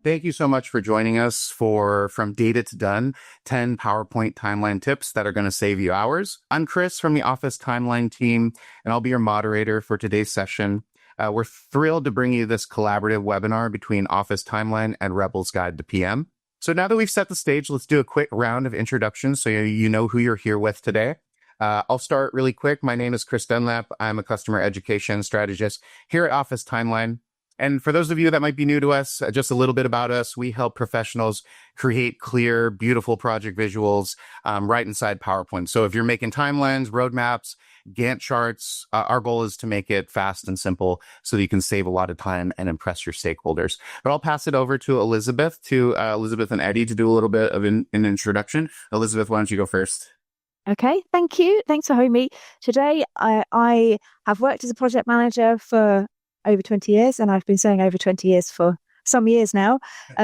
Thank you so much for joining us for From Data to Done, 10 PowerPoint timeline tips that are going to save you hours. I'm Chris from the Office Timeline team, and I'll be your moderator for today's session. We're thrilled to bring you this collaborative webinar between Office Timeline and Rebel's Guide to PM. So now that we've set the stage, let's do a quick round of introductions so you know who you're here with today. I'll start really quick. My name is Chris Dunlap. I'm a customer education strategist here at Office Timeline. And for those of you that might be new to us, just a little bit about us. We help professionals create clear, beautiful project visuals right inside PowerPoint. So if you're making timelines, roadmaps, Gantt charts, our goal is to make it fast and simple so that you can save a lot of time and impress your stakeholders. But I'll pass it over to Elizabeth and Eddie to do a little bit of an introduction. Elizabeth, why don't you go first? Okay, thank you. Thanks for having me. Today, I have worked as a project manager for over 20 years, and I've been saying over 20 years for some years now.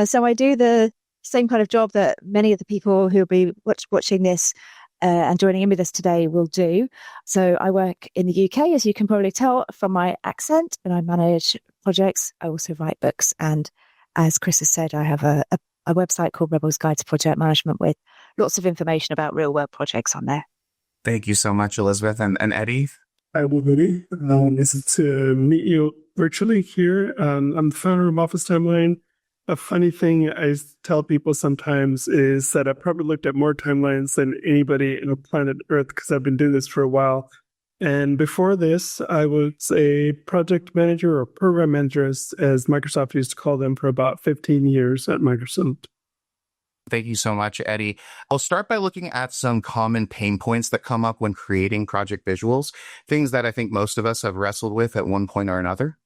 So I do the same kind of job that many of the people who will be watching this and joining in with us today will do. So I work in the UK, as you can probably tell from my accent, and I manage projects. I also write books. And as Chris has said, I have a website called Rebel's Guide to Project Management with lots of information about real world projects on there. Thank you so much, Elizabeth. And Eddie? Hi, everybody. Nice to meet you virtually here. I'm the founder of Office Timeline. A funny thing I tell people sometimes is that I've probably looked at more timelines than anybody on planet Earth because I've been doing this for a while. And before this, I was a project manager or program manager, as Microsoft used to call them, for about 15 years at Microsoft. Thank you so much, Eddie. I'll start by looking at some common pain points that come up when creating project visuals, things that I think most of us have wrestled with at one point or another.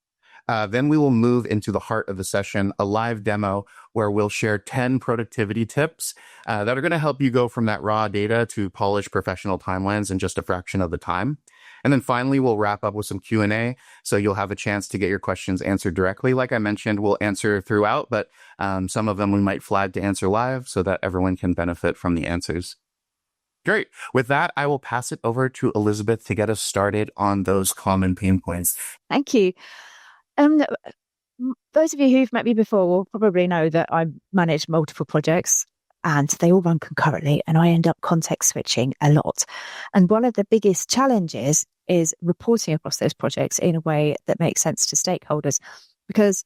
Then we will move into the heart of the session, a live demo where we'll share 10 productivity tips that are going to help you go from that raw data to polished professional timelines in just a fraction of the time. And then finally, we'll wrap up with some Q&A, so you'll have a chance to get your questions answered directly. Like I mentioned, we'll answer throughout, but some of them we might flag to answer live so that everyone can benefit from the answers. Great. With that, I will pass it over to Elizabeth to get us started on those common pain points. Thank you. Those of you who've met me before will probably know that I manage multiple projects and they all run concurrently, and I end up context switching a lot. And one of the biggest challenges is reporting across those projects in a way that makes sense to stakeholders. Because,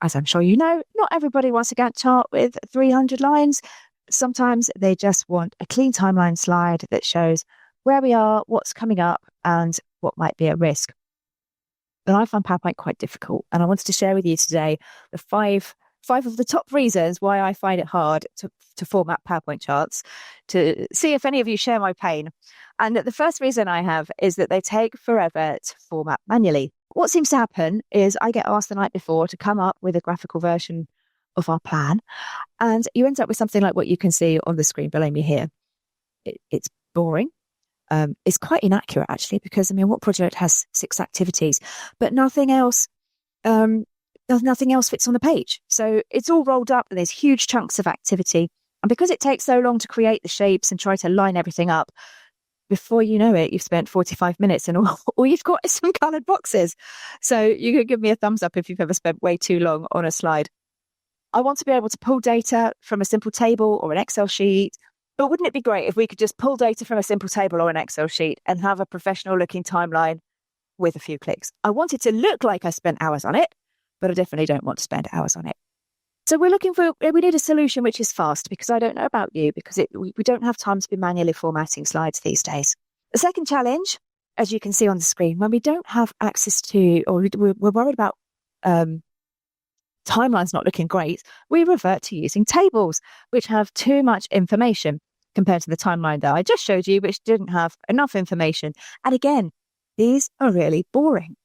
as I'm sure you know, not everybody wants a Gantt chart with 300 lines. Sometimes they just want a clean timeline slide that shows where we are, what's coming up, and what might be at risk. And I find PowerPoint quite difficult. And I wanted to share with you today the five of the top reasons why I find it hard to format PowerPoint charts, to see if any of you share my pain. And the first reason I have is that they take forever to format manually. What seems to happen is I get asked the night before to come up with a graphical version of our plan, and you end up with something like what you can see on the screen below me here. It's boring. It's quite inaccurate, actually, because, what project has 6 activities, but nothing else fits on the page. So it's all rolled up and there's huge chunks of activity. And because it takes so long to create the shapes and try to line everything up, before you know it, you've spent 45 minutes and all you've got is some coloured boxes. So you could give me a thumbs up if you've ever spent way too long on a slide. I want to be able to pull data from a simple table or an Excel sheet. But wouldn't it be great if we could just pull data from a simple table or an Excel sheet and have a professional looking timeline with a few clicks? I want it to look like I spent hours on it, but I definitely don't want to spend hours on it. So we need a solution which is fast, because I don't know about you, because we don't have time to be manually formatting slides these days. The second challenge, as you can see on the screen, when we don't have access to, or we're worried about timelines not looking great, we revert to using tables, which have too much information compared to the timeline that I just showed you, which didn't have enough information. And again, these are really boring.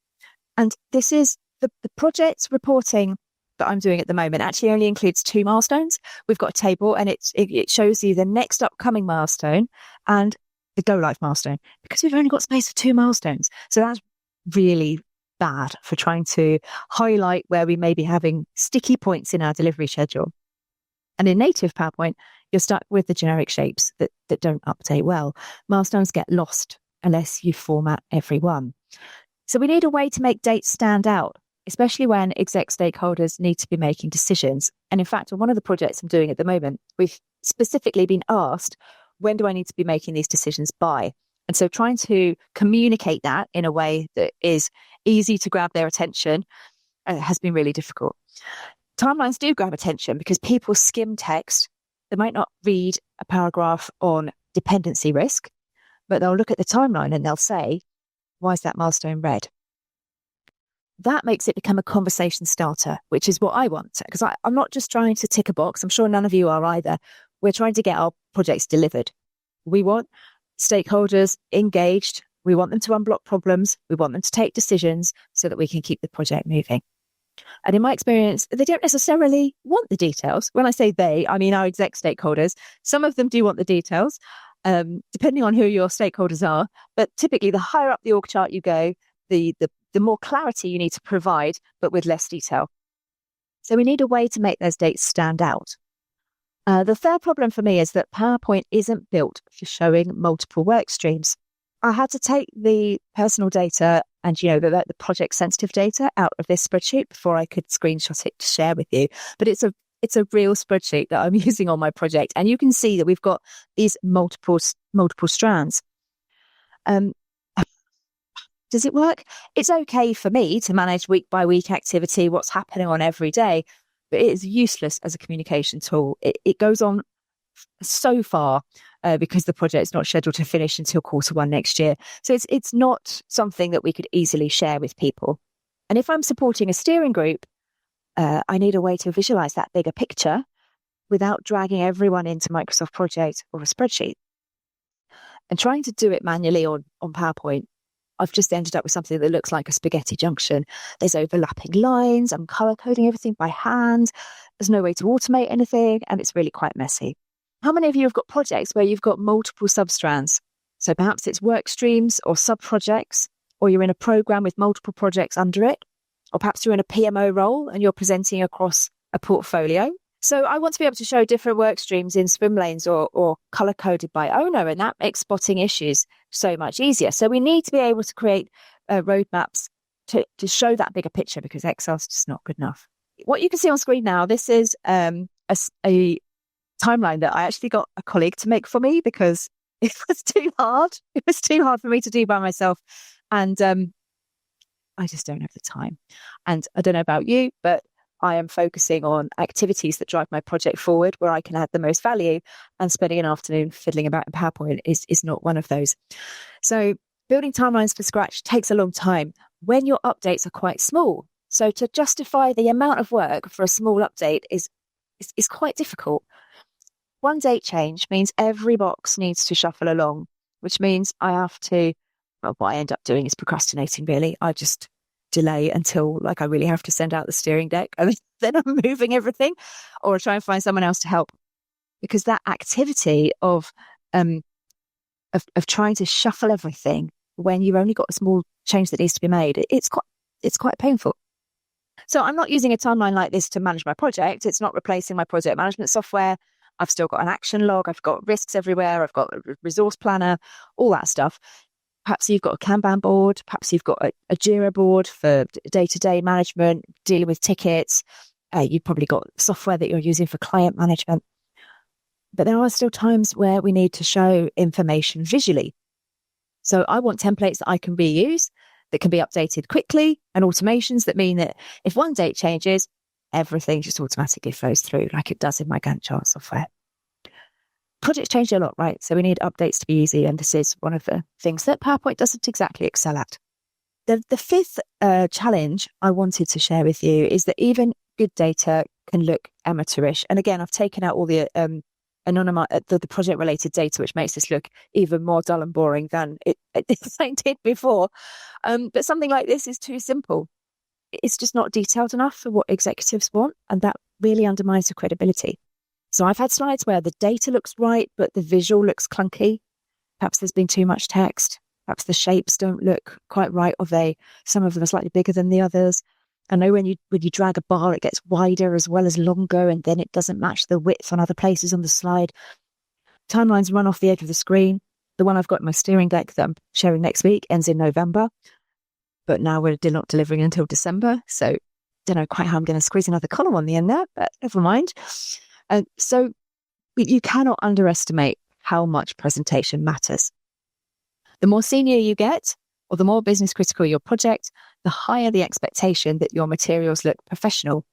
And this is the project reporting that I'm doing at the moment actually only includes 2 milestones. We've got a table and it shows you the next upcoming milestone and the go live milestone, because we've only got space for 2 milestones. So that's really bad for trying to highlight where we may be having sticky points in our delivery schedule. And in native PowerPoint, you're stuck with the generic shapes that don't update well. Milestones get lost unless you format every one. So we need a way to make dates stand out especially when exec stakeholders need to be making decisions. And in fact, on one of the projects I'm doing at the moment, we've specifically been asked, when do I need to be making these decisions by? And so trying to communicate that in a way that is easy to grab their attention has been really difficult. Timelines do grab attention because people skim text. They might not read a paragraph on dependency risk, but they'll look at the timeline and they'll say, why is that milestone red? That makes it become a conversation starter, which is what I want. Because I'm not just trying to tick a box. I'm sure none of you are either. We're trying to get our projects delivered. We want stakeholders engaged. We want them to unblock problems. We want them to take decisions so that we can keep the project moving. And in my experience, they don't necessarily want the details. When I say they, I mean our exec stakeholders. Some of them do want the details, depending on who your stakeholders are. But typically, the higher up the org chart you go, the more clarity you need to provide, but with less detail. So we need a way to make those dates stand out. The third problem for me is that PowerPoint isn't built for showing multiple work streams. I had to take the personal data and, the project sensitive data out of this spreadsheet before I could screenshot it to share with you. But it's a real spreadsheet that I'm using on my project. And you can see that we've got these multiple strands. Does it work? It's okay for me to manage week by week activity, what's happening on every day, but it is useless as a communication tool. It goes on so far because the project's not scheduled to finish until Q1 next year. So it's not something that we could easily share with people. And if I'm supporting a steering group, I need a way to visualize that bigger picture without dragging everyone into Microsoft Project or a spreadsheet. And trying to do it manually on PowerPoint, I've just ended up with something that looks like a spaghetti junction. There's overlapping lines. I'm color coding everything by hand. There's no way to automate anything, and it's really quite messy. How many of you have got projects where you've got multiple substrands? So perhaps it's work streams or sub-projects, or you're in a program with multiple projects under it, or perhaps you're in a PMO role and you're presenting across a portfolio. So I want to be able to show different work streams in swim lanes or color-coded by owner, and that makes spotting issues so much easier. So we need to be able to create roadmaps to show that bigger picture, because Excel's just not good enough. What you can see on screen now, this is a timeline that I actually got a colleague to make for me because it was too hard. It was too hard for me to do by myself. And I just don't have the time. And I don't know about you, but I am focusing on activities that drive my project forward where I can add the most value, and spending an afternoon fiddling about in PowerPoint is not one of those. So building timelines from scratch takes a long time when your updates are quite small. So to justify the amount of work for a small update is quite difficult. One date change means every box needs to shuffle along, which means I have to, well, what I end up doing is procrastinating, really. I just delay until I really have to send out the steering deck, and then I'm moving everything, or I try and find someone else to help, because that activity of trying to shuffle everything when you've only got a small change that needs to be made, it's quite painful. So I'm not using a timeline like this to manage my project. It's not replacing my project management software. I've still got an action log. I've got risks everywhere. I've got a resource planner, all that stuff. Perhaps you've got a Kanban board. Perhaps you've got a Jira board for day-to-day management, dealing with tickets. You've probably got software that you're using for client management. But there are still times where we need to show information visually. So I want templates that I can reuse, that can be updated quickly, and automations that mean that if one date changes, everything just automatically flows through like it does in my Gantt chart software. Projects change a lot, right? So we need updates to be easy. And this is one of the things that PowerPoint doesn't exactly excel at. The fifth challenge I wanted to share with you is that even good data can look amateurish. And again, I've taken out all the the project-related data, which makes this look even more dull and boring than it did before. But something like this is too simple. It's just not detailed enough for what executives want, and that really undermines the credibility. So I've had slides where the data looks right, but the visual looks clunky. Perhaps there's been too much text. Perhaps the shapes don't look quite right, or some of them are slightly bigger than the others. I know when you drag a bar, it gets wider as well as longer, and then it doesn't match the width on other places on the slide. Timelines run off the edge of the screen. The one I've got in my steering deck that I'm sharing next week ends in November. but now we're not delivering until December. So don't know quite how I'm going to squeeze another column on the end there, but never mind. So you cannot underestimate how much presentation matters. The more senior you get, or the more business critical your project, the higher the expectation that your materials look professional.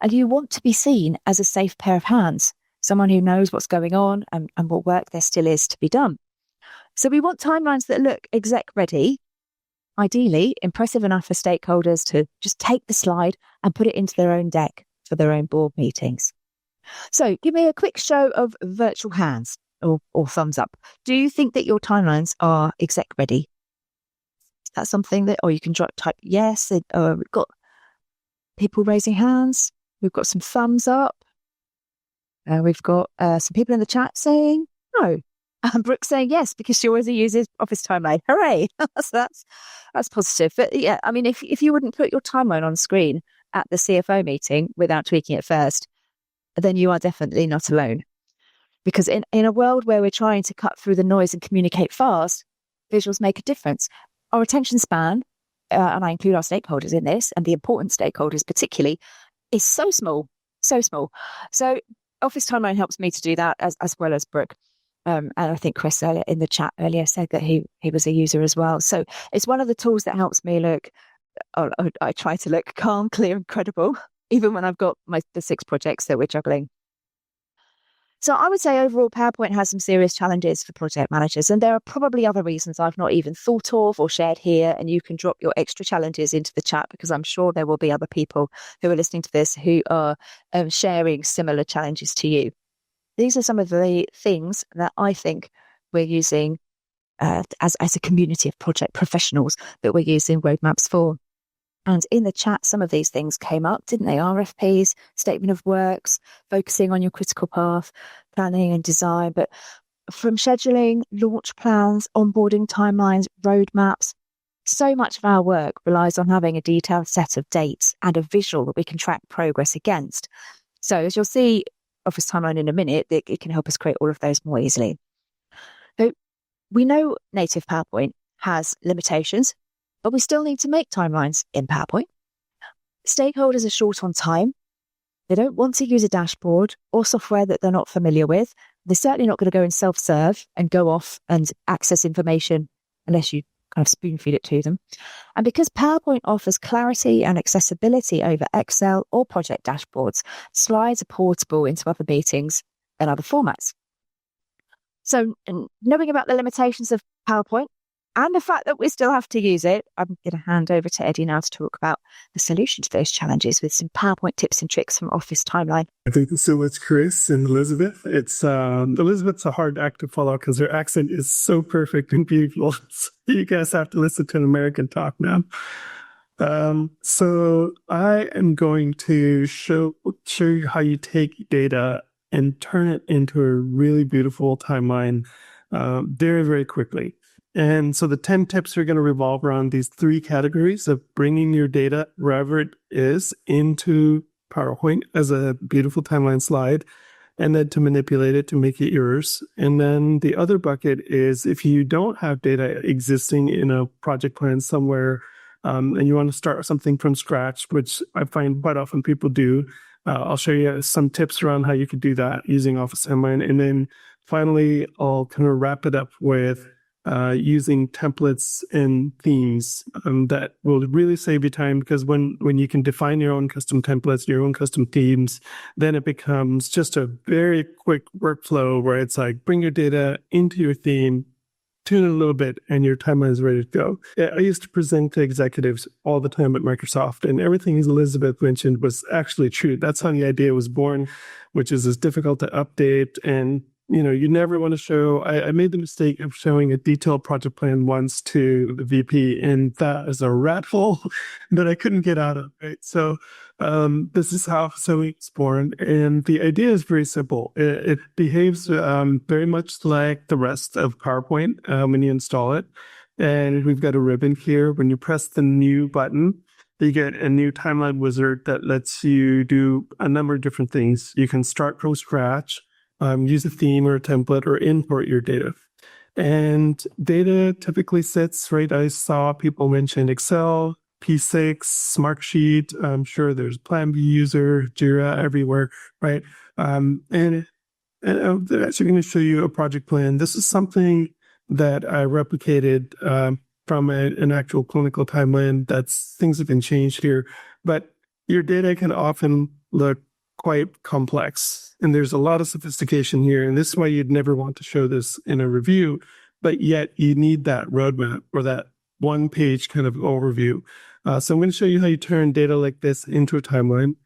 And you want to be seen as a safe pair of hands, someone who knows what's going on and what work there still is to be done. So we want timelines that look exec ready, ideally impressive enough for stakeholders to just take the slide and put it into their own deck for their own board meetings. So give me a quick show of virtual hands or thumbs up. Do you think that your timelines are exec ready? Is that something that, or you can type yes. We've got people raising hands. We've got some thumbs up. We've got some people in the chat saying no. Brooke saying yes, because she already uses Office Timeline. Hooray! So that's positive. But yeah, I mean, if you wouldn't put your timeline on screen at the CFO meeting without tweaking it first, then you are definitely not alone. Because in a world where we're trying to cut through the noise and communicate fast, visuals make a difference. Our attention span, and I include our stakeholders in this, and the important stakeholders particularly, is so small. So Office Timeline helps me to do that as well as Brooke. And I think Chris in the chat earlier said that he was a user as well. So it's one of the tools that helps me look, I try to look calm, clear and credible, even when I've got the 6 projects that we're juggling. So I would say overall PowerPoint has some serious challenges for project managers, and there are probably other reasons I've not even thought of or shared here, and you can drop your extra challenges into the chat because I'm sure there will be other people who are listening to this who are sharing similar challenges to you. These are some of the things that I think we're using as a community of project professionals that we're using roadmaps for. And in the chat, some of these things came up, didn't they? RFPs, statement of works, focusing on your critical path, planning and design. But from scheduling, launch plans, onboarding timelines, roadmaps, so much of our work relies on having a detailed set of dates and a visual that we can track progress against. So as you'll see, Office Timeline in a minute, it can help us create all of those more easily. So we know native PowerPoint has limitations, but we still need to make timelines in PowerPoint. Stakeholders are short on time. They don't want to use a dashboard or software that they're not familiar with. They're certainly not going to go and self-serve and go off and access information unless you kind of spoon feed it to them. And because PowerPoint offers clarity and accessibility over Excel or project dashboards, slides are portable into other meetings and other formats. So knowing about the limitations of PowerPoint and the fact that we still have to use it, I'm going to hand over to Eddie now to talk about the solution to those challenges with some PowerPoint tips and tricks from Office Timeline. I think so much, Chris and Elizabeth. It's Elizabeth's a hard act to follow because her accent is so perfect and beautiful. You guys have to listen to an American talk now. So I am going to show you how you take data and turn it into a really beautiful timeline very, very quickly. And so the 10 tips are going to revolve around these 3 categories of bringing your data wherever it is into PowerPoint as a beautiful timeline slide, and then to manipulate it to make it yours. And then the other bucket is if you don't have data existing in a project plan somewhere, and you want to start something from scratch, which I find quite often people do, I'll show you some tips around how you could do that using Office Timeline. And then finally, I'll kind of wrap it up with using templates and themes that will really save you time, because when you can define your own custom templates, your own custom themes, then it becomes just a very quick workflow where it's like bring your data into your theme, tune it a little bit, and your timeline is ready to go. I used to present to executives all the time at Microsoft, and everything Elizabeth mentioned was actually true. That's how the idea was born, which is difficult to update. And you never want to show. I made the mistake of showing a detailed project plan once to the VP, and that is a rat hole that I couldn't get out of. Right, so this is how it's born, and the idea is very simple. It behaves very much like the rest of PowerPoint when you install it. And we've got a ribbon here. When you press the new button, you get a new timeline wizard that lets you do a number of different things. You can start from scratch. Use a theme or a template, or import your data. And data typically sits, right? I saw people mention Excel, P6, Smartsheet. I'm sure there's Plan B user, Jira everywhere, right? And I'm actually going to show you a project plan. This is something that I replicated from an actual clinical timeline. Things have been changed here, but your data can often look quite complex, and there's a lot of sophistication here. And this is why you'd never want to show this in a review, but yet you need that roadmap or that one-page kind of overview. So I'm going to show you how you turn data like this into a timeline.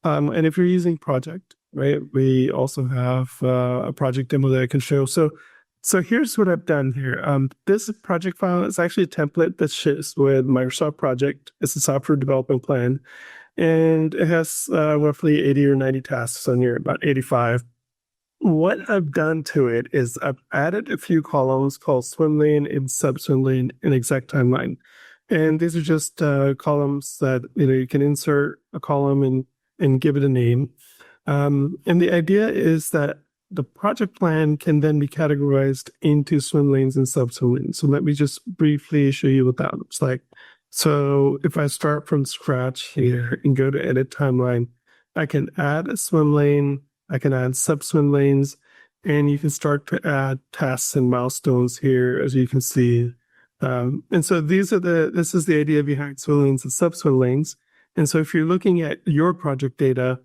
And if you're using project, right, we also have a project demo that I can show. So here's what I've done here. This project file is actually a template that ships with Microsoft Project. It's a software development plan, and it has roughly 80 or 90 tasks on here, about 85. What I've done to it is I've added a few columns called swim lane and sub swim lane and exec timeline. And these are just columns that you can insert a column and give it a name. And the idea is that the project plan can then be categorized into swim lanes and sub swim lanes. So let me just briefly show you what that looks like. So if I start from scratch here and go to edit timeline, I can add a swim lane, I can add sub swim lanes, and you can start to add tasks and milestones here, as you can see. And so this is the idea behind swim lanes and sub swim lanes. And so if you're looking at your project data,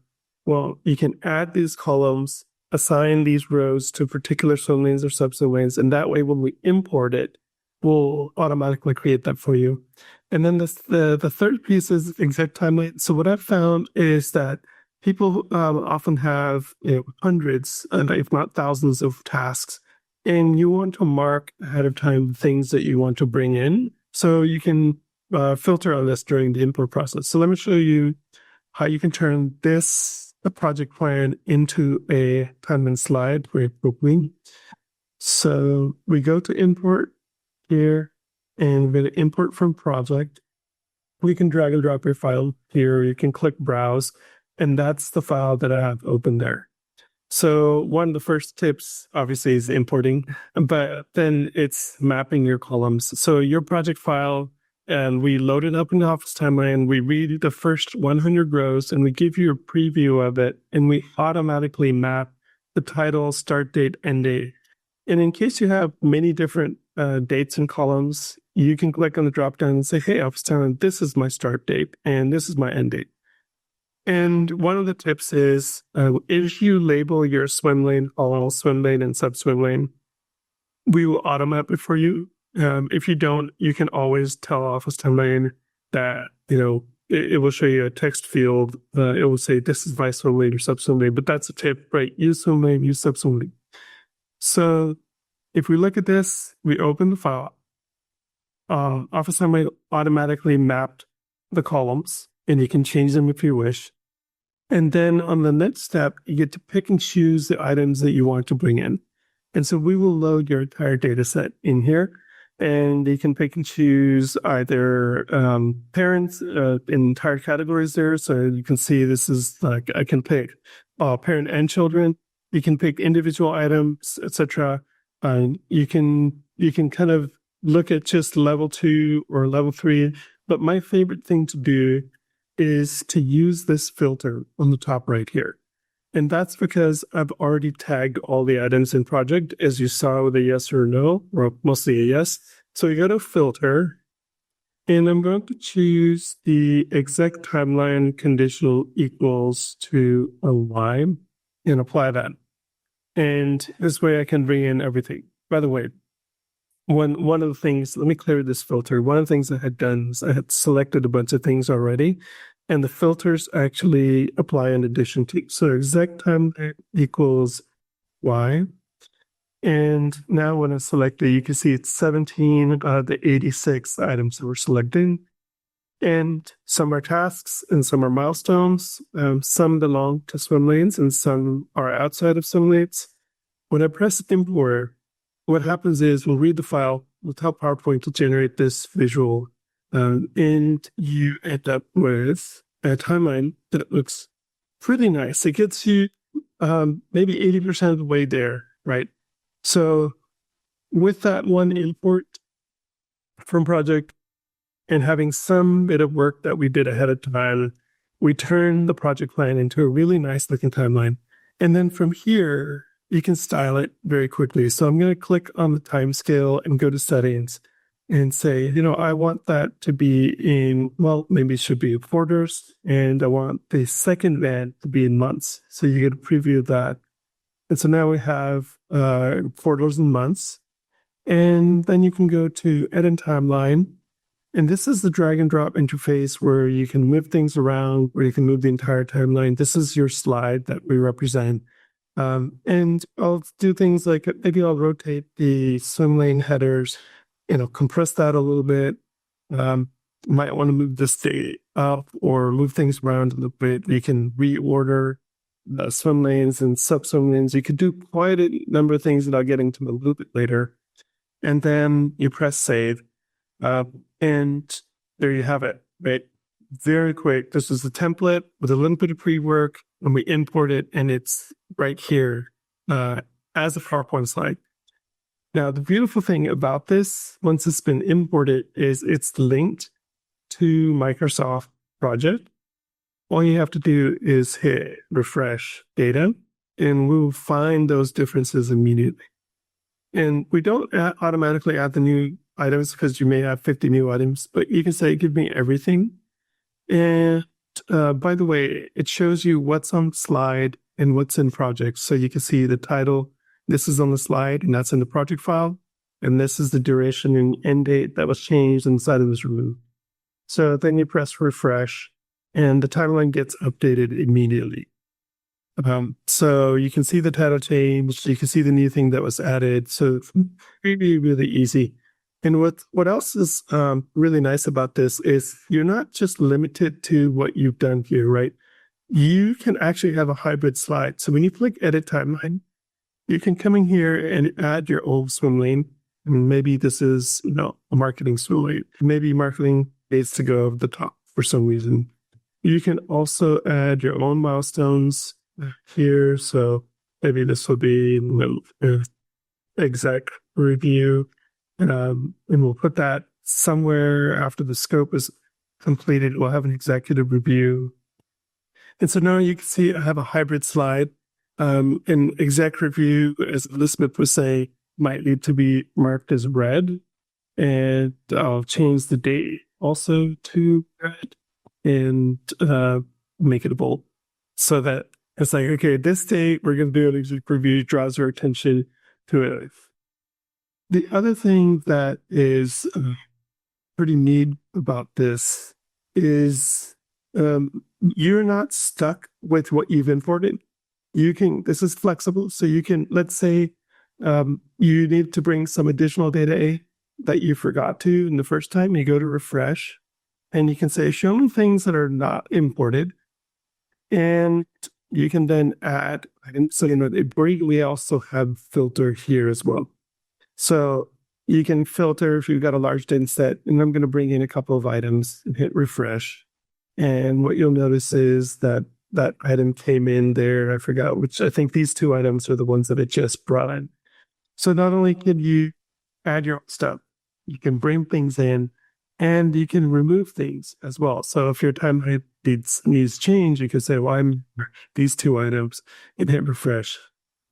well, you can add these columns, assign these rows to particular swim lanes or sub swim lanes, and that way when we import it, we'll automatically create that for you. And then the third piece is exec timeline. So what I've found is that people often have hundreds, if not thousands, of tasks, and you want to mark ahead of time things that you want to bring in, so you can filter on this during the import process. So let me show you how you can turn this project plan into a timeline slide very quickly. So we go to import here, and we're going to import from project. We can drag and drop your file here. You can click browse, and that's the file that I have open there. So one of the first tips, obviously, is importing, but then it's mapping your columns. So your project file, and we load it up in the Office timeline. We read the first 100 rows, and we give you a preview of it, and we automatically map the title, start date, end date. And in case you have many different dates and columns, you can click on the drop down and say, hey, Office timeline, this is my start date, and this is my end date. And one of the tips is if you label your swim lane, all swim lane, and sub swim lane, we will automap it for you. If you don't, you can always tell Office timeline that, it will show you a text field. It will say, this is my swim lane or sub swim lane, but that's a tip, right? Use swim lane, use sub swim lane. So if we look at this, we open the file. Office timeline automatically mapped the columns, and you can change them if you wish. And then on the next step, you get to pick and choose the items that you want to bring in. And so we will load your entire data set in here, and you can pick and choose either parents, entire categories there. So you can see this is like, I can pick parent and children. You can pick individual items, etc. You can kind of look at just level 2 or level 3. But my favorite thing to do is to use this filter on the top right here. And that's because I've already tagged all the items in project, as you saw with a yes or no, or mostly a yes. So you go to filter, and I'm going to choose the exec timeline conditional equals to a Y and apply that. And this way I can bring in everything. By the way, one of the things, let me clear this filter. One of the things I had done is I had selected a bunch of things already, and the filters actually apply in addition to. So exec time equals Y. And now when I select it, you can see it's 17 out of the 86 items that we're selecting. And some are tasks and some are milestones. Some belong to swim lanes and some are outside of swim lanes. When I press import, what happens is we'll read the file, we'll tell PowerPoint to generate this visual, and you end up with a timeline that looks pretty nice. It gets you maybe 80% of the way there, right? So with that one import from project, and having some bit of work that we did ahead of time, we turn the project plan into a really nice looking timeline. And then from here, you can style it very quickly. So I'm going to click on the timescale and go to settings and say, I want that to be in, maybe it should be quarters, and I want the second band to be in months. So you get a preview of that. And so now we have quarters and months. And then you can go to edit timeline. And this is the drag and drop interface where you can move things around, where you can move the entire timeline. This is your slide that we represent. And I'll do things like maybe I'll rotate the swim lane headers, compress that a little bit. Might want to move this date up or move things around a little bit. You can reorder the swim lanes and sub-swim lanes. You could do quite a number of things that I'll get into a little bit later. And then you press save. And there you have it, right? Very quick. This is the template with a little bit of pre-work, and we import it, and it's right here as a PowerPoint slide. Now, the beautiful thing about this, once it's been imported, is it's linked to Microsoft Project. All you have to do is hit refresh data, and we'll find those differences immediately. And we don't automatically add the new items because you may have 50 new items, but you can say, give me everything. And by the way, it shows you what's on slide and what's in project. So you can see the title, this is on the slide, and that's in the project file. And this is the duration and end date that was changed and the side was removed. So then you press refresh, and the timeline gets updated immediately. So you can see the title change, you can see the new thing that was added. So it's really, really easy. And what else is really nice about this is you're not just limited to what you've done here, right? You can actually have a hybrid slide. So when you click edit timeline, you can come in here and add your own swim lane. And maybe this is, a marketing swim lane. Maybe marketing needs to go over the top for some reason. You can also add your own milestones here. So maybe this will be exec review. And we'll put that somewhere after the scope is completed. We'll have an executive review. And so now you can see I have a hybrid slide. An exec review, as Elizabeth was saying, might need to be marked as red. And I'll change the date also to red and make it a bold. So that it's like, okay, this date, we're going to do an exec review, draws our attention to it. The other thing that is pretty neat about this is you're not stuck with what you've imported. This is flexible. So you can, let's say you need to bring some additional data that you forgot to in the first time. You go to refresh and you can say, show me things that are not imported. And you can then add, so we also have filter here as well. So you can filter if you've got a large data set, and I'm going to bring in a couple of items and hit refresh. And what you'll notice is that item came in there. I forgot which. I think these two items are the ones that it just brought in. So not only can you add your own stuff, you can bring things in, and you can remove things as well. So if your timeline needs change, you can say, well, I'm these two items, and hit refresh.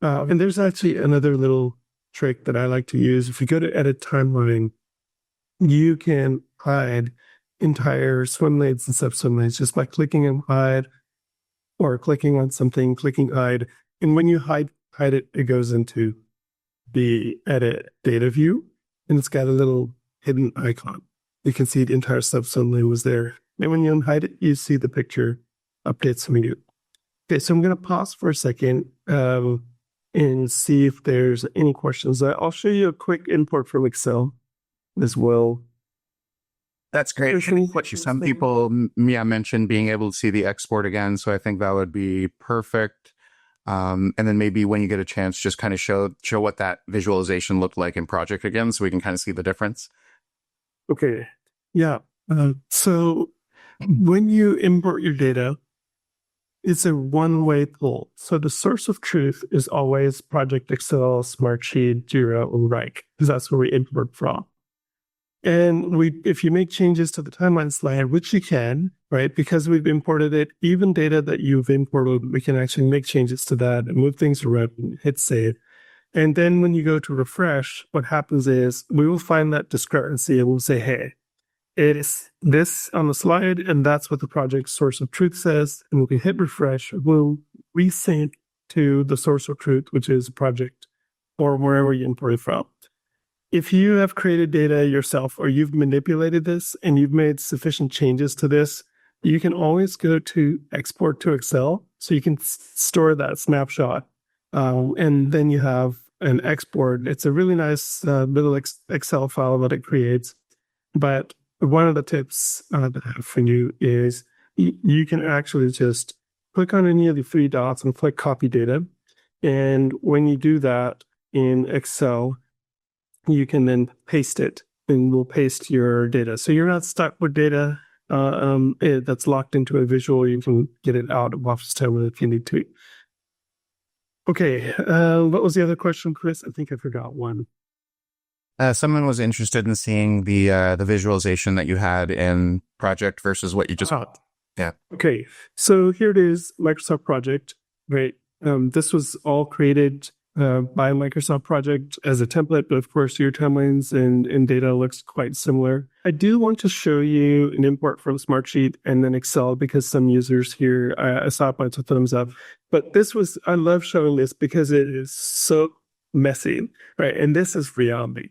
And there's actually another little trick that I like to use. If you go to edit timeline, you can hide entire swim lanes and sub-swim lanes just by clicking on hide or clicking on something, clicking hide. And when you hide it, it goes into the edit data view, and it's got a little hidden icon. You can see the entire sub-swim lane was there. And when you unhide it, you see the picture updates immediately. Okay, so I'm going to pause for a second and see if there's any questions. I'll show you a quick import from Excel as well. That's great. Some people mentioned being able to see the export again, so I think that would be perfect. And then maybe when you get a chance, just kind of show what that visualization looked like in project again, so we can kind of see the difference. Okay. Yeah. So when you import your data, it's a one-way pull. So the source of truth is always Project Excel, Smartsheet, Jira, or Rike, because that's where we import from. And if you make changes to the timeline slide, which you can, right, because we've imported it, even data that you've imported, we can actually make changes to that and move things around, hit save. And then when you go to refresh, what happens is we will find that discrepancy and we'll say, hey, it is this on the slide, and that's what the project source of truth says. And when we hit refresh, we'll resync to the source of truth, which is project or wherever you imported from. If you have created data yourself or you've manipulated this and you've made sufficient changes to this, you can always go to export to Excel. So you can store that snapshot. And then you have an export. It's a really nice little Excel file that it creates. But one of the tips that I have for you is you can actually just click on any of the three dots and click copy data. And when you do that in Excel, you can then paste it and we'll paste your data. So you're not stuck with data that's locked into a visual. You can get it out of Office Timeline if you need to. Okay, what was the other question, Chris? I think I forgot one. Someone was interested in seeing the visualization that you had in Project versus what you just. Yeah. Okay, so here it is, Microsoft Project. Right. This was all created by Microsoft Project as a template, but of course your timelines and data looks quite similar. I do want to show you an import from Smartsheet and then Excel because some users here, I saw a bunch of thumbs up, but I love showing this because it is so messy, right? And this is reality.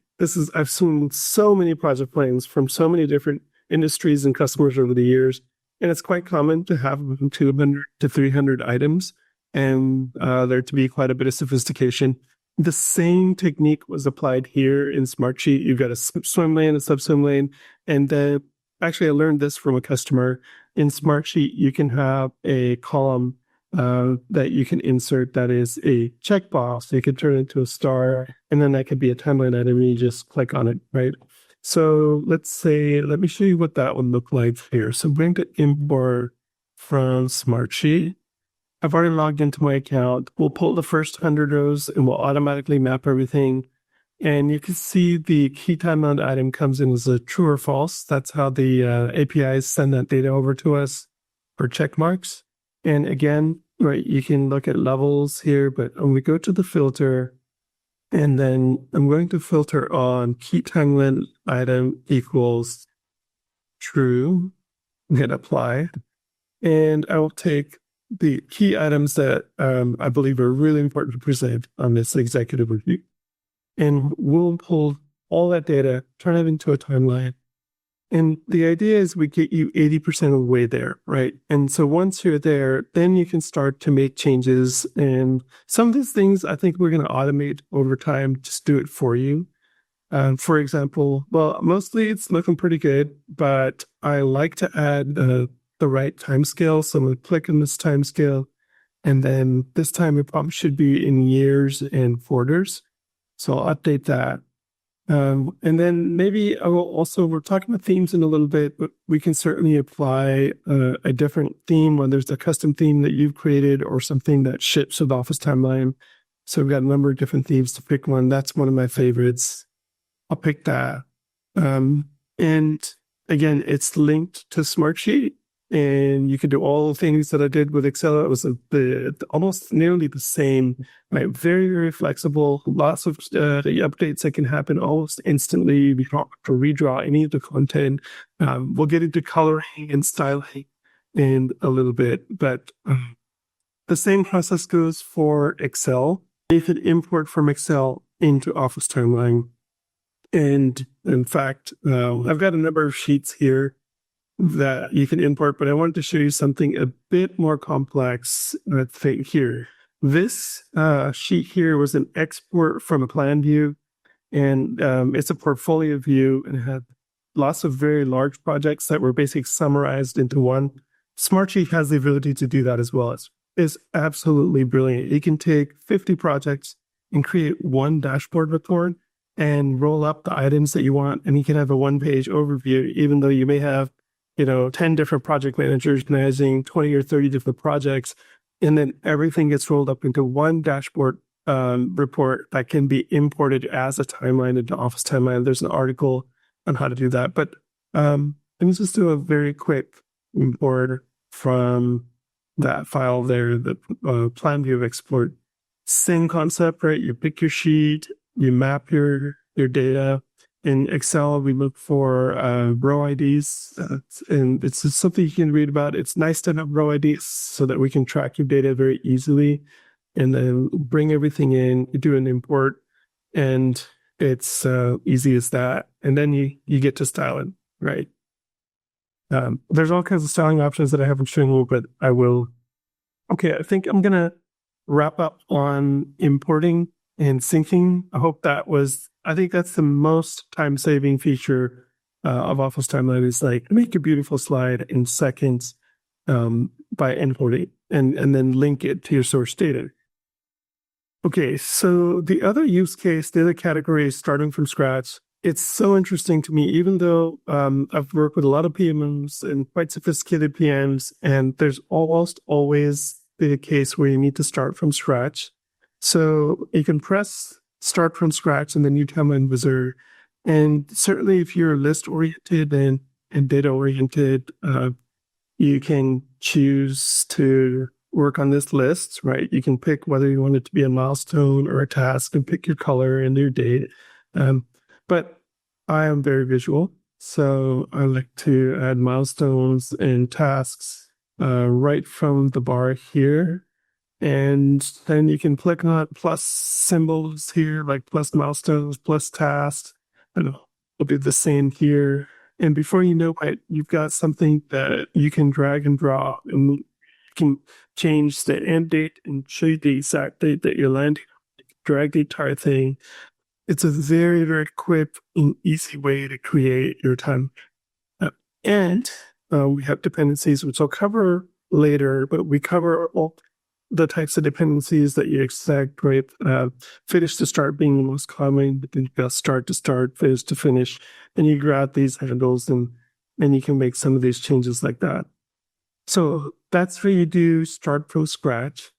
I've seen so many project plans from so many different industries and customers over the years, and it's quite common to have 200 to 300 items and there to be quite a bit of sophistication. The same technique was applied here in Smartsheet. You've got a swim lane, a subswim lane, and actually I learned this from a customer. In Smartsheet, you can have a column that you can insert that is a checkbox. You can turn it into a star, and then that could be a timeline item, and you just click on it, right? So let me show you what that would look like here. So I'm going to import from Smartsheet. I've already logged into my account. We'll pull the first 100 rows and we'll automatically map everything. And you can see the key timeline item comes in as a true or false. That's how the APIs send that data over to us for check marks. And again, right, you can look at levels here, but when we go to the filter, and then I'm going to filter on key timeline item equals true, hit apply. And I will take the key items that I believe are really important to present on this executive review. And we'll pull all that data, turn it into a timeline. And the idea is we get you 80% of the way there, right? And so once you're there, then you can start to make changes. And some of these things I think we're going to automate over time, just do it for you. For example, well, mostly it's looking pretty good, but I like to add the right timescale. So I'm going to click on this timescale, and then this time it probably should be in years and quarters. So I'll update that. And then maybe we're talking about themes in a little bit, but we can certainly apply a different theme when there's a custom theme that you've created or something that ships with Office Timeline. So we've got a number of different themes to pick one. That's one of my favorites. I'll pick that. And again, it's linked to Smartsheet. And you can do all the things that I did with Excel. It was almost nearly the same, right? Very, very flexible. Lots of updates that can happen almost instantly. We don't have to redraw any of the content. We'll get into coloring and styling in a little bit. But the same process goes for Excel. You can import from Excel into Office Timeline. And in fact, I've got a number of sheets here that you can import, but I wanted to show you something a bit more complex thing here. This sheet here was an export from a plan view, and it's a portfolio view, and it had lots of very large projects that were basically summarized into one. Smartsheet has the ability to do that as well. It's absolutely brilliant. You can take 50 projects and create one dashboard report and roll up the items that you want, and you can have a one-page overview, even though you may have 10 different project managers managing 20 or 30 different projects, and then everything gets rolled up into one dashboard report that can be imported as a timeline into Office Timeline. There's an article on how to do that. But let me just do a very quick import from that file there, the plan view export. Same concept, right? You pick your sheet, you map your data. In Excel, we look for row IDs, and it's just something you can read about. It's nice to have row IDs so that we can track your data very easily, and then bring everything in, you do an import, and it's easy as that. And then you get to style it, right? There's all kinds of styling options that I haven't shown you, but I will. Okay, I think I'm going to wrap up on importing and syncing. I think that's the most time-saving feature of Office Timeline, is like make a beautiful slide in seconds by importing and then link it to your source data. Okay, so the other use case, the other category is starting from scratch. It's so interesting to me, even though I've worked with a lot of PMs and quite sophisticated PMs, and there's almost always the case where you need to start from scratch. So you can press start from scratch in the new timeline wizard. And certainly if you're list oriented and data oriented, you can choose to work on this list, right? You can pick whether you want it to be a milestone or a task and pick your color and your date. But I am very visual, so I like to add milestones and tasks right from the bar here. And then you can click on plus symbols here, like plus milestones, plus tasks. And it'll be the same here. And before you know it, you've got something that you can drag and drop, and you can change the end date and show you the exact date that you're landing. You can drag the entire thing. It's a very, very quick and easy way to create your time. And we have dependencies, which I'll cover later, but we cover all the types of dependencies that you expect, right? Finish to start being the most common, but then you've got start to start, finish to finish, and you grab these handles and you can make some of these changes like that. So that's where you do start from scratch.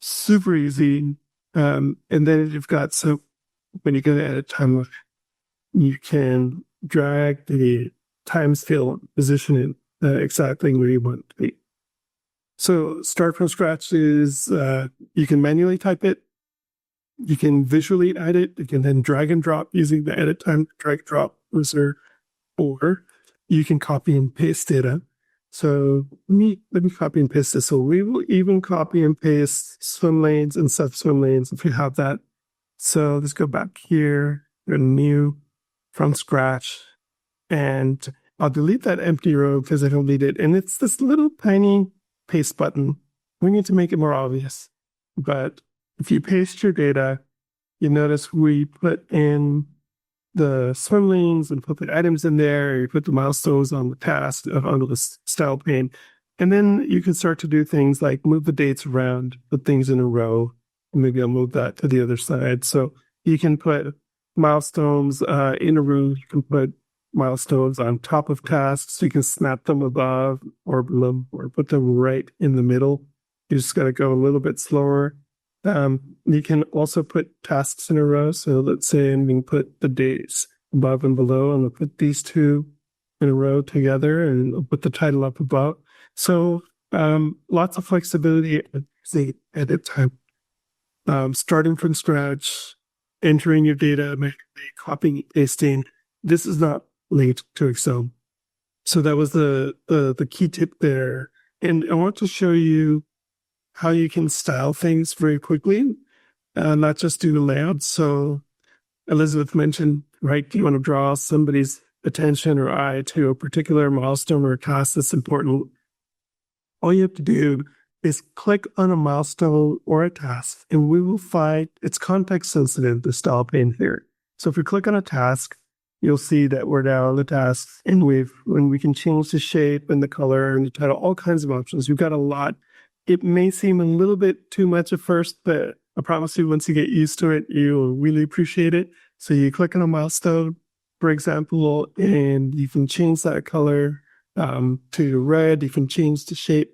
Super easy. And then you've got, so when you go to edit timeline, you can drag the timescale, position it exactly where you want it to be. So start from scratch is, you can manually type it, you can visually add it, you can then drag and drop using the edit time drag and drop wizard, or you can copy and paste data. So let me copy and paste this. So we will even copy and paste swim lanes and sub-swim lanes if you have that. So let's go back here, go to new, from scratch, and I'll delete that empty row because I don't need it. And it's this little tiny paste button. We need to make it more obvious. But if you paste your data, you notice we put in the swim lanes and put the items in there. You put the milestones on the task, onto the style pane. And then you can start to do things like move the dates around, put things in a row. Maybe I'll move that to the other side. So you can put milestones in a row. You can put milestones on top of tasks. So you can snap them above or below, or put them right in the middle. You just got to go a little bit slower. You can also put tasks in a row. So let's say we can put the dates above and below, and we'll put these two in a row together, and we'll put the title up above. So lots of flexibility at the edit time. Starting from scratch, entering your data, copying, pasting. This is not linked to Excel. So that was the key tip there. And I want to show you how you can style things very quickly, not just do the layout. So Elizabeth mentioned, right, you want to draw somebody's attention or eye to a particular milestone or a task that's important. All you have to do is click on a milestone or a task, and we will find it's context sensitive, the style pane here. So if we click on a task, you'll see that we're now on the task, and when we can change the shape and the color and the title, all kinds of options. We've got a lot. It may seem a little bit too much at first, but I promise you, once you get used to it, you'll really appreciate it. So you click on a milestone, for example, and you can change that color to red. You can change the shape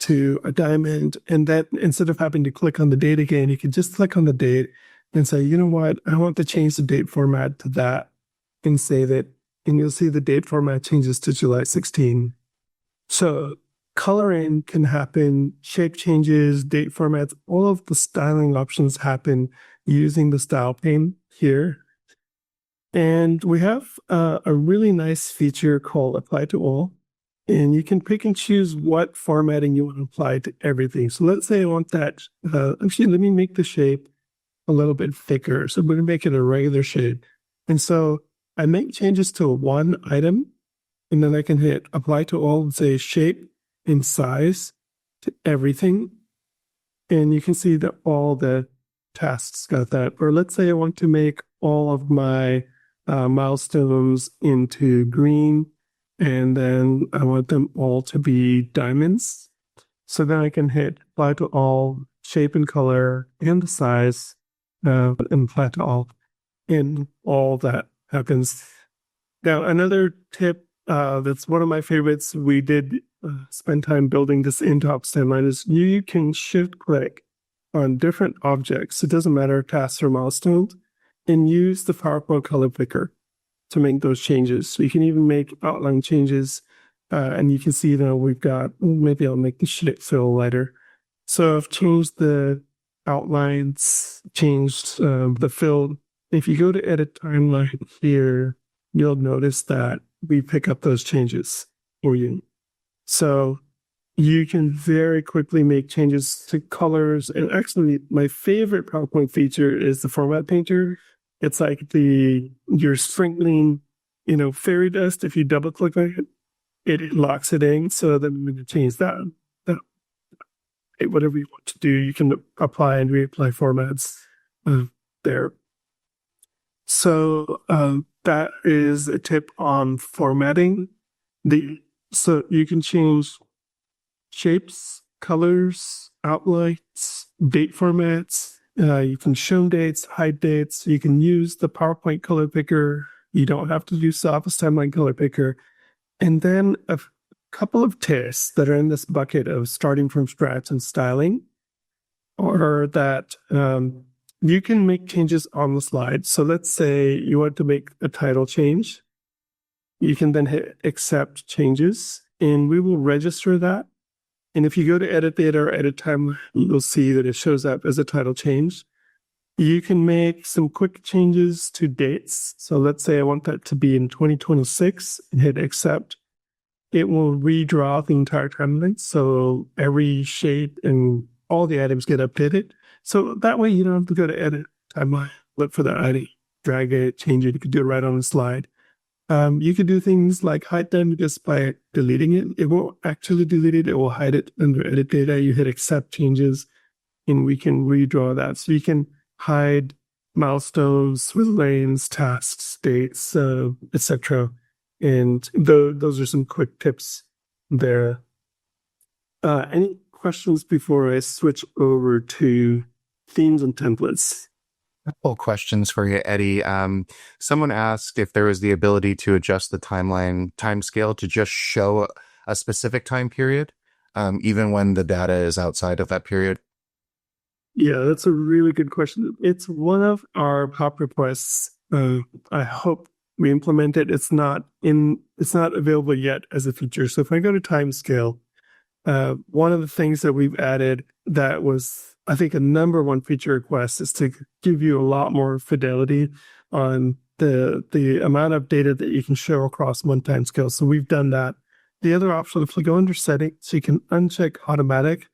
to a diamond, and that instead of having to click on the date again, you can just click on the date and say, you know what, I want to change the date format to that, and save it. and you'll see the date format changes to July 16. So coloring can happen, shape changes, date formats, all of the styling options happen using the style pane here. And we have a really nice feature called apply to all. And you can pick and choose what formatting you want to apply to everything. So let's say I want that. Actually, let me make the shape a little bit thicker. So I'm going to make it a regular shape. And so I make changes to one item, and then I can hit apply to all and say shape and size to everything. And you can see that all the tasks got that. Or let's say I want to make all of my milestones into green, and then I want them all to be diamonds. So then I can hit apply to all, shape and color, and the size, and apply to all, and all that happens. Now, another tip that's one of my favorites, we did spend time building this into Ops Timeline, is you can shift click on different objects. It doesn't matter, tasks or milestones, and use the PowerPoint color picker to make those changes. So you can even make outline changes, and you can see now we've got, maybe I'll make the shape fill lighter. So I've changed the outlines, changed the fill. If you go to edit timeline here, you'll notice that we pick up those changes for you. So you can very quickly make changes to colors. And actually, my favorite PowerPoint feature is the format painter. It's like you're sprinkling, fairy dust. If you double click on it, it locks it in. So then I'm going to change that. Whatever you want to do, you can apply and reapply formats there. So that is a tip on formatting. So you can change shapes, colors, outlines, date formats. You can show dates, hide dates. You can use the PowerPoint color picker. You don't have to use the Office Timeline color picker. And then a couple of tips that are in this bucket of starting from scratch and styling are that you can make changes on the slide. So let's say you want to make a title change. You can then hit accept changes, and we will register that. And if you go to edit data or edit time, you'll see that it shows up as a title change. You can make some quick changes to dates. So let's say I want that to be in 2026 and hit accept. It will redraw the entire timeline. So every shape and all the items get updated. So that way you don't have to go to edit timeline, look for the item, drag it, change it. You could do it right on the slide. You could do things like hide them just by deleting it. It won't actually delete it. It will hide it under edit data. You hit accept changes and we can redraw that. So you can hide milestones, with lanes, tasks, dates, etc. And those are some quick tips there. Any questions before I switch over to themes and templates? Couple questions for you, Eddie. Someone asked if there was the ability to adjust the timescale to just show a specific time period, even when the data is outside of that period. Yeah, that's a really good question. It's one of our pop requests. I hope we implement it. It's not available yet as a feature. So if I go to timescale, one of the things that we've added that was, I think, a number one feature request is to give you a lot more fidelity on the amount of data that you can show across one timescale. So we've done that. The other option, if we go under settings, you can uncheck automatic.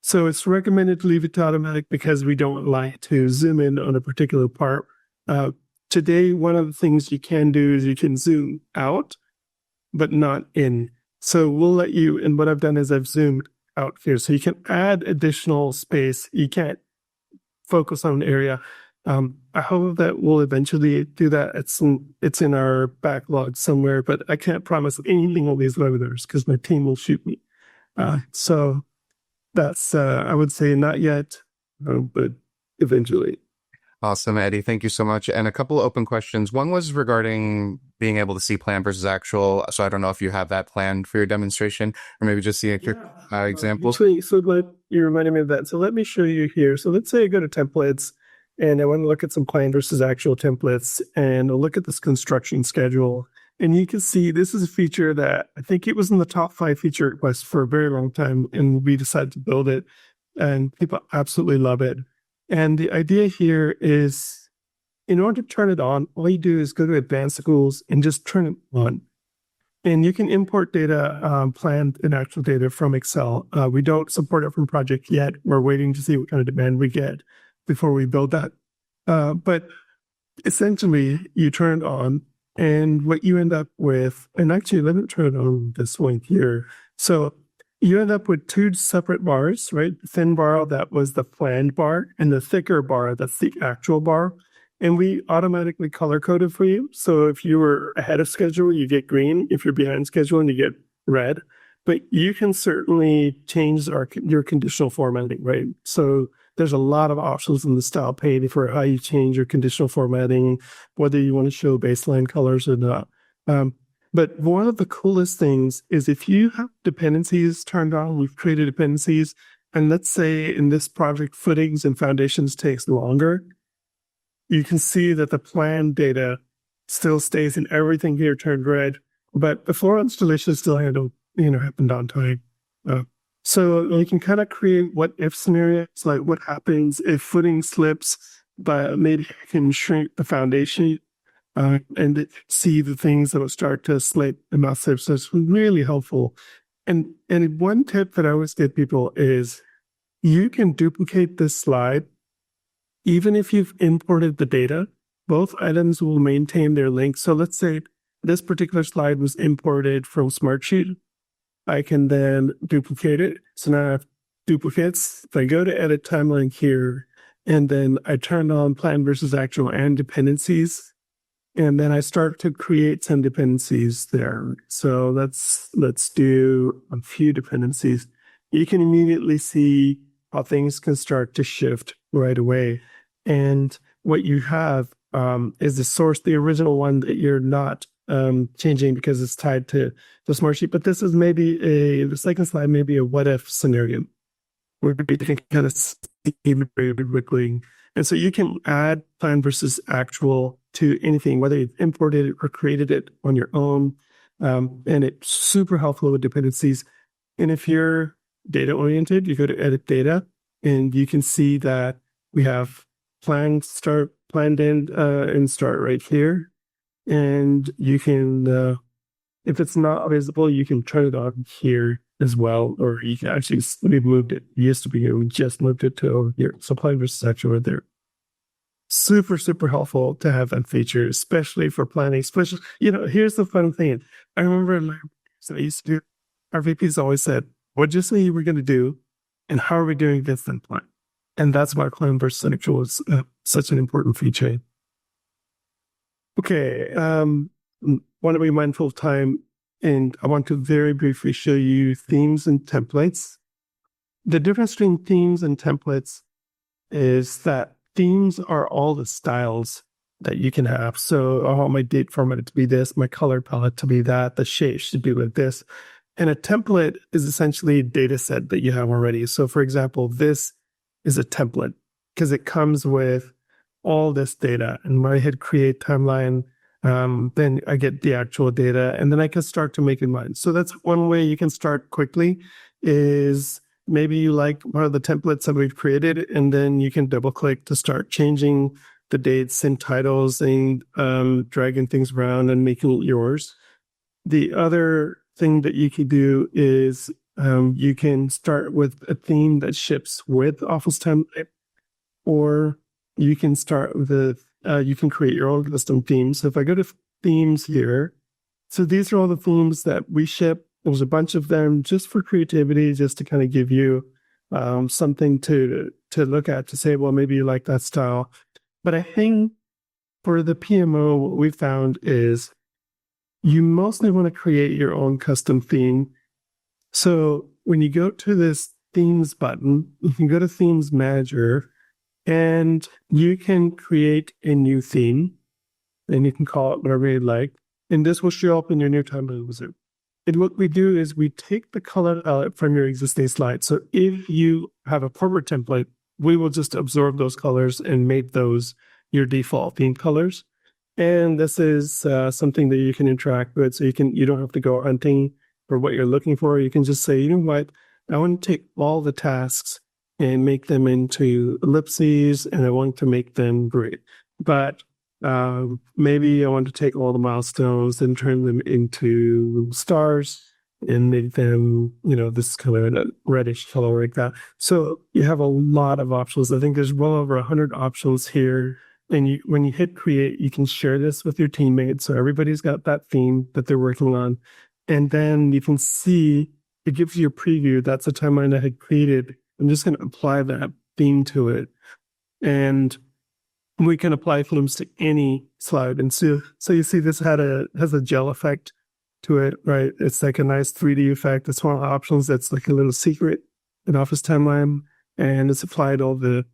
So it's recommended to leave it to automatic because we don't like to zoom in on a particular part. Today, one of the things you can do is you can zoom out, but not in. So we'll let you, and what I've done is I've zoomed out here. So you can add additional space. You can't focus on an area. I hope that we'll eventually do that. It's in our backlog somewhere, but I can't promise anything on these webinars because my team will shoot me. So that's, I would say not yet, but eventually. Awesome, Eddie. Thank you so much. And a couple of open questions. One was regarding being able to see plan versus actual. So I don't know if you have that planned for your demonstration, or maybe just see a quick example. Actually, so you reminded me of that. So let me show you here. So let's say I go to templates and I want to look at some plan versus actual templates, and I'll look at this construction schedule. And you can see this is a feature that I think it was in the top 5 feature requests for a very long time, and we decided to build it, and people absolutely love it. And the idea here is, in order to turn it on, all you do is go to Advanced Tools and just turn it on. And you can import data, planned and actual data from Excel. We don't support it from Project yet. We're waiting to see what kind of demand we get before we build that. But essentially, you turn it on, and what you end up with, and actually, let me turn it on this one here. So you end up with 2 separate bars, right? The thin bar, that was the planned bar, and the thicker bar, that's the actual bar. And we automatically color coded for you. So if you were ahead of schedule, you get green. If you're behind schedule, and you get red. But you can certainly change your conditional formatting, right? So there's a lot of options in the style pane for how you change your conditional formatting, whether you want to show baseline colors or not. But one of the coolest things is if you have dependencies turned on, we've created dependencies, and let's say in this project, footings and foundations takes longer, you can see that the planned data still stays and everything here turned red, but before installation still happened on time. So you can kind of create what if scenarios, like what happens if footing slips, but maybe you can shrink the foundation and see the things that will start to slip and not slip. So it's really helpful. And one tip that I always give people is you can duplicate this slide. Even if you've imported the data, both items will maintain their link. So let's say this particular slide was imported from Smartsheet. I can then duplicate it. So now I have duplicates. If I go to edit timeline here, and then I turn on plan versus actual and dependencies, and then I start to create some dependencies there. So let's do a few dependencies. You can immediately see how things can start to shift right away. And what you have is the source, the original one that you're not changing because it's tied to the Smartsheet. But this is maybe the second slide, maybe a what if scenario where you can kind of see very quickly. And so you can add plan versus actual to anything, whether you've imported it or created it on your own. And it's super helpful with dependencies. And if you're data oriented, you go to edit data, and you can see that we have planned end and start right here. And you can, if it's not visible, you can turn it on here as well, or you can actually, we've moved it. It used to be here. We just moved it to over here. So plan versus actual right there. Super, super helpful to have that feature, especially for planning. Especially, here's the fun thing. I remember in my so I used to do, our VPs always said, what did you say you were going to do? And how are we doing this then plan? And that's why plan versus actual is such an important feature. Okay, want to be mindful of time, and I want to very briefly show you themes and templates. The difference between themes and templates is that themes are all the styles that you can have. So I want my date format to be this, my color palette to be that, the shape should be like this. And a template is essentially a data set that you have already. So for example, this is a template because it comes with all this data. And when I hit create timeline, then I get the actual data, and then I can start to make it mine. So that's one way you can start quickly is maybe you like one of the templates that we've created, and then you can double click to start changing the dates and titles and dragging things around and making it yours. The other thing that you can do is you can start with a theme that ships with Office template, or you can start with you can create your own custom themes. So if I go to themes here, so these are all the themes that we ship. There's a bunch of them just for creativity, just to kind of give you something to look at to say, well, maybe you like that style. But I think for the PMO, what we found is you mostly want to create your own custom theme. So when you go to this themes button, you can go to themes manager, and you can create a new theme, and you can call it whatever you like. And this will show up in your new timeline wizard. And what we do is we take the color palette from your existing slide. So if you have a corporate template, we will just absorb those colors and make those your default theme colors. And this is something that you can interact with. So you don't have to go hunting for what you're looking for. You can just say, you know what, I want to take all the tasks and make them into ellipses, and I want to make them grid. But maybe I want to take all the milestones and turn them into stars and make them, this color and a reddish color like that. So you have a lot of options. I think there's well over 100 options here. And when you hit create, you can share this with your teammates. So everybody's got that theme that they're working on. And then you can see, it gives you a preview. That's a timeline I had created. I'm just going to apply that theme to it. And we can apply films to any slide. And so you see this has a gel effect to it, right? It's like a nice 3D effect. It's one of the options that's like a little secret in Office Timeline. And it's applied all the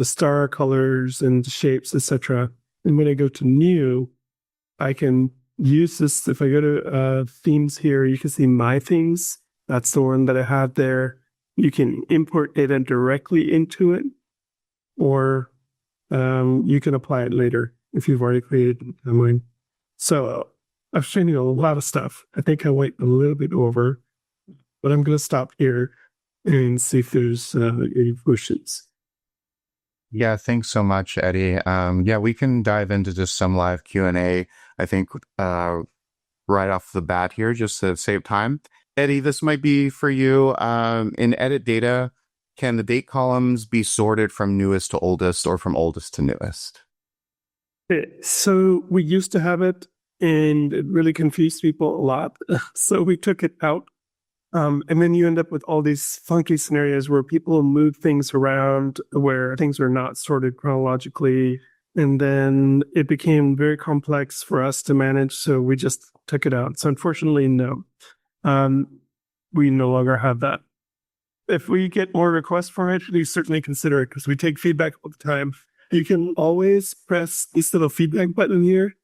star colors and shapes, etc. And when I go to new, I can use this. If I go to themes here, you can see my themes. That's the one that I have there. You can import data directly into it, or you can apply it later if you've already created a timeline. So I've shown you a lot of stuff. I think I went a little bit over, but I'm going to stop here and see if there's any questions. Yeah, thanks so much, Eddie. We can dive into just some live Q&A, I think, right off the bat here, just to save time. Eddie, this might be for you. In edit data, can the date columns be sorted from newest to oldest or from oldest to newest? So we used to have it, and it really confused people a lot. So we took it out. And then you end up with all these funky scenarios where people move things around, where things are not sorted chronologically. And then it became very complex for us to manage. So we just took it out. So unfortunately, no, we no longer have that. If we get more requests for it, we certainly consider it because we take feedback all the time. You can always press this little feedback button here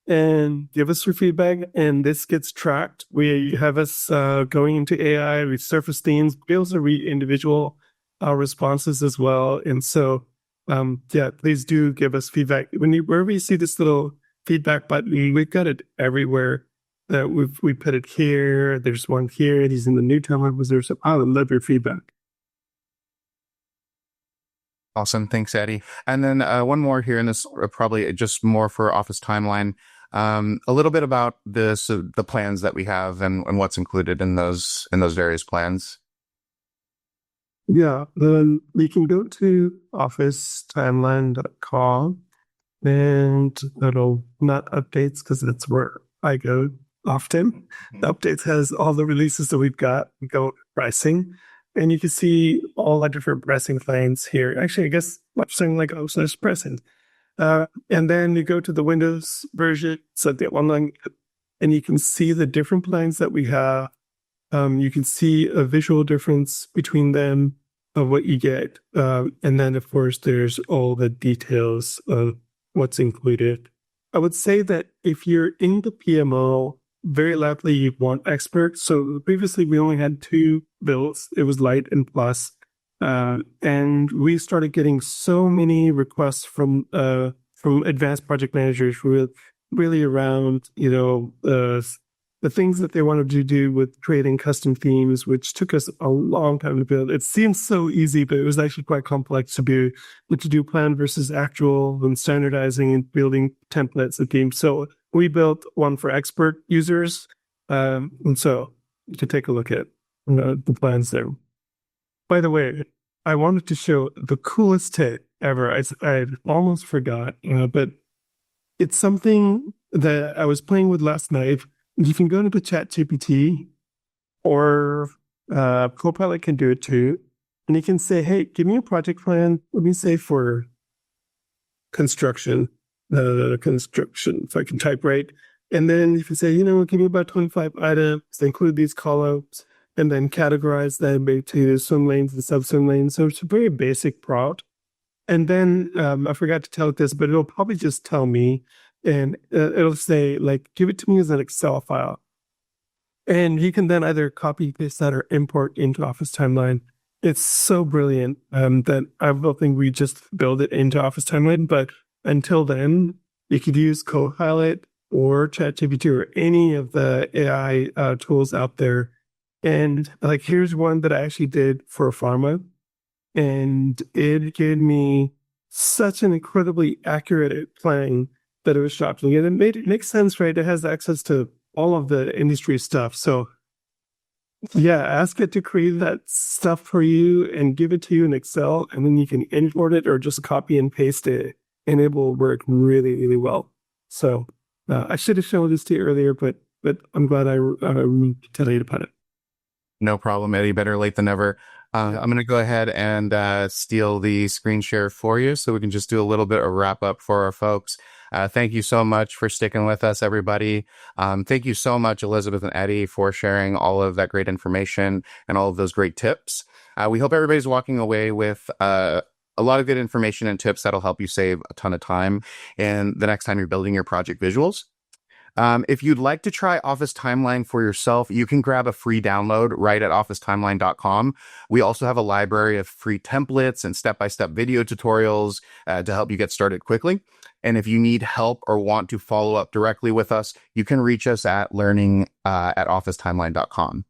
and give us your feedback, and this gets tracked. We have us going into AI, we surface themes, be able to read individual responses as well. And so, please do give us feedback. Wherever you see this little feedback button, we've got it everywhere. We put it here. There's one here. He's in the new timeline. Was there some? I love your feedback. Awesome. Thanks, Eddie. And then one more here, and this probably just more for Office Timeline. A little bit about this, the plans that we have and what's included in those various plans. Yeah, then we can go to officetimeline.com, and that'll not updates because that's where I go often. The updates has all the releases that we've got. We go pricing, and you can see all the different pricing plans here. Actually, I guess I'm saying like pricing. And then you go to the Windows version, so the online, and you can see the different plans that we have. You can see a visual difference between them of what you get. And then, of course, there's all the details of what's included. I would say that if you're in the PMO, very likely you want expert. So previously we only had 2 builds. It was light and plus. And we started getting so many requests from advanced project managers really around, the things that they wanted to do with creating custom themes, which took us a long time to build. It seems so easy, but it was actually quite complex to do plan versus actual and standardizing and building templates and themes. So we built one for expert users. And so you can take a look at the plans there. By the way, I wanted to show the coolest tip ever. I almost forgot, but it's something that I was playing with last night. You can go into ChatGPT, or Copilot can do it too. And you can say, hey, give me a project plan. Let me say for construction, if I can type right. And then you can say, give me about 25 items, include these columns, and then categorize them into swim lanes and sub-swim lanes. So it's a very basic prompt. And then I forgot to tell it this, but it'll probably just tell me, and it'll say, like, give it to me as an Excel file. And you can then either copy, paste that, or import into Office Timeline. It's so brilliant that I don't think we just build it into Office Timeline. But until then, You could use Copilot or ChatGPT or any of the AI tools out there. And like, here's one that I actually did for pharma, and it gave me such an incredibly accurate plan that it was shocking. And it makes sense, right? It has access to all of the industry stuff. So yeah, ask it to create that stuff for you and give it to you in Excel, and then you can import it or just copy and paste it, and it will work really, really well. So I should have shown this to you earlier, but I'm glad I tell you about it. No problem, Eddie. Better late than never. I'm going to go ahead and steal the screen share for you so we can just do a little bit of wrap up for our folks. Thank you so much for sticking with us, everybody. Thank you so much, Elizabeth and Eddie, for sharing all of that great information and all of those great tips. We hope everybody's walking away with a lot of good information and tips that'll help you save a ton of time and the next time you're building your project visuals. If you'd like to try Office Timeline for yourself, you can grab a free download right at officetimeline.com. We also have a library of free templates and step-by-step video tutorials to help you get started quickly. And if you need help or want to follow up directly with us, you can reach us at learning at officetimeline.com.